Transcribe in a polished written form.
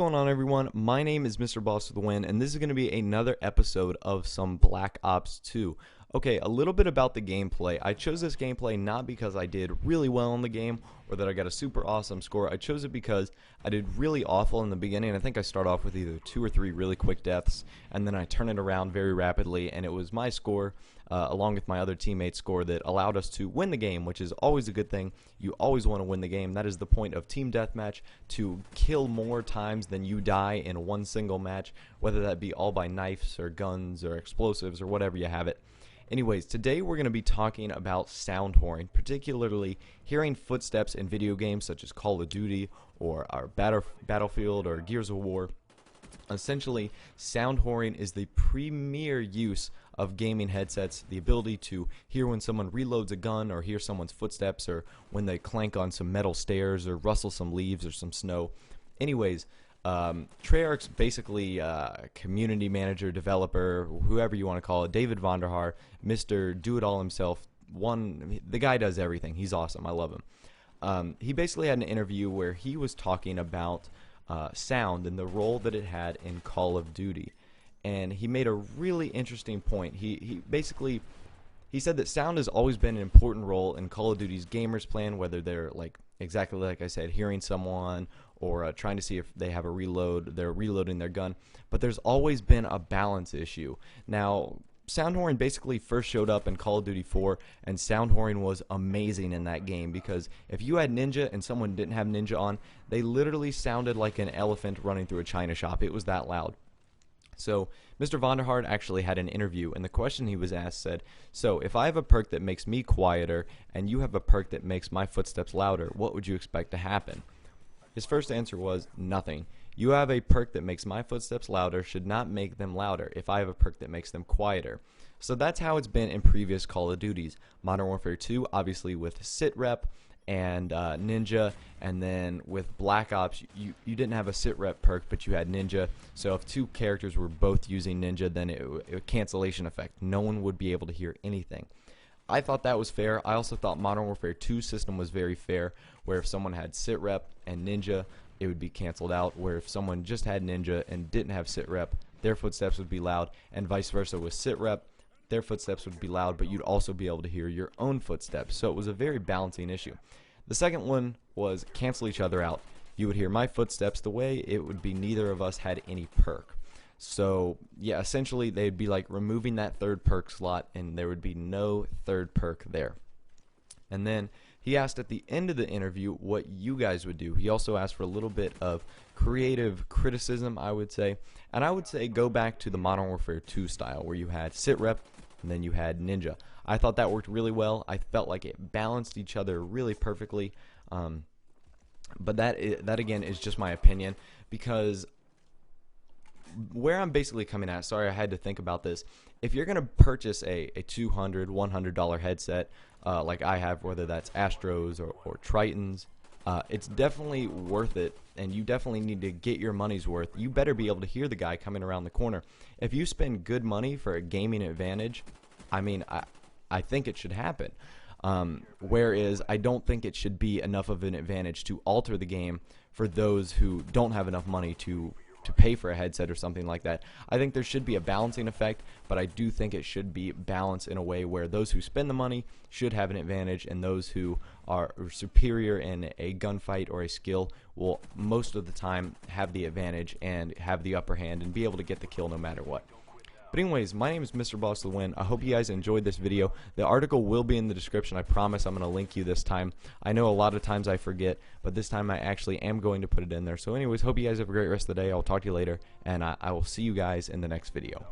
going on, everyone? My name is Mr. Boss with the Win, and this is going to be another episode of some Black Ops 2. Okay, a little bit about the gameplay. I chose this gameplay not because I did really well in the game or that I got a super awesome score. I chose it because I did really awful in the beginning. I think I start off with either 2 or 3 really quick deaths, and then I turn it around very rapidly, and it was my score along with my other teammates' score that allowed us to win the game, which is always a good thing. You always want to win the game. That is the point of Team Deathmatch, to kill more times than you die in one single match, whether that be all by knives or guns or explosives or whatever you have it. Anyways, today we're going to be talking about sound whoring, particularly hearing footsteps in video games such as Call of Duty or our Battlefield or Gears of War. Essentially, sound whoring is the premier use of gaming headsets, the ability to hear when someone reloads a gun or hear someone's footsteps or when they clank on some metal stairs or rustle some leaves or some snow. Anyways, Treyarch's basically community manager, developer, whoever you want to call it, David Vonderhaar, Mr. Do-It-All himself, the guy does everything. He's awesome. I love him. He basically had an interview where he was talking about sound and the role that it had in Call of Duty. And he made a really interesting point. He basically said that sound has always been an important role in Call of Duty's gamers plan, whether they're exactly like I said, hearing someone or trying to see if they have a reload, they're reloading their gun. But there's always been a balance issue. Now, sound whoring basically first showed up in Call of Duty 4, and sound whoring was amazing in that game because if you had Ninja and someone didn't have Ninja on, they literally sounded like an elephant running through a china shop. It was that loud. So Mr. Vonderhaar actually had an interview, and the question he was asked said, so if I have a perk that makes me quieter and you have a perk that makes my footsteps louder, what would you expect to happen? His first answer was nothing. You have a perk that makes my footsteps louder should not make them louder if I have a perk that makes them quieter. So that's how it's been in previous Call of Duties. Modern Warfare 2, obviously with Sitrep and Ninja, and then with Black Ops, you didn't have a Sitrep perk, but you had Ninja. So if two characters were both using Ninja, then it cancellation effect. No one would be able to hear anything. I thought that was fair. I also thought Modern Warfare 2 system was very fair, where if someone had Sitrep and Ninja, it would be canceled out, where if someone just had Ninja and didn't have Sitrep, their footsteps would be loud, and vice versa with Sitrep, their footsteps would be loud, but you'd also be able to hear your own footsteps. So it was a very balancing issue. The second one was cancel each other out. You would hear my footsteps the way it would be neither of us had any perk. So yeah, essentially they'd be like removing that third perk slot, and there would be no third perk there. And then he asked at the end of the interview what you guys would do. He also asked for a little bit of creative criticism, I would say. And I would say go back to the Modern Warfare 2 style, where you had Sitrep and then you had Ninja. I thought that worked really well. I felt like it balanced each other really perfectly. But that again is just my opinion, because where I'm basically coming at, sorry I had to think about this, if you're going to purchase a $200, $100 headset like I have, whether that's Astros or Tritons, it's definitely worth it, and you definitely need to get your money's worth. You better be able to hear the guy coming around the corner. If you spend good money for a gaming advantage, I mean, I think it should happen. Whereas I don't think it should be enough of an advantage to alter the game for those who don't have enough money to pay for a headset or something like that. I think there should be a balancing effect, but I do think it should be balanced in a way where those who spend the money should have an advantage, and those who are superior in a gunfight or a skill will most of the time have the advantage and have the upper hand and be able to get the kill no matter what. But anyways, my name is Mr. Boss the Win. I hope you guys enjoyed this video. The article will be in the description. I promise I'm going to link you this time. I know a lot of times I forget, but this time I actually am going to put it in there. So anyways, hope you guys have a great rest of the day. I'll talk to you later, and I will see you guys in the next video.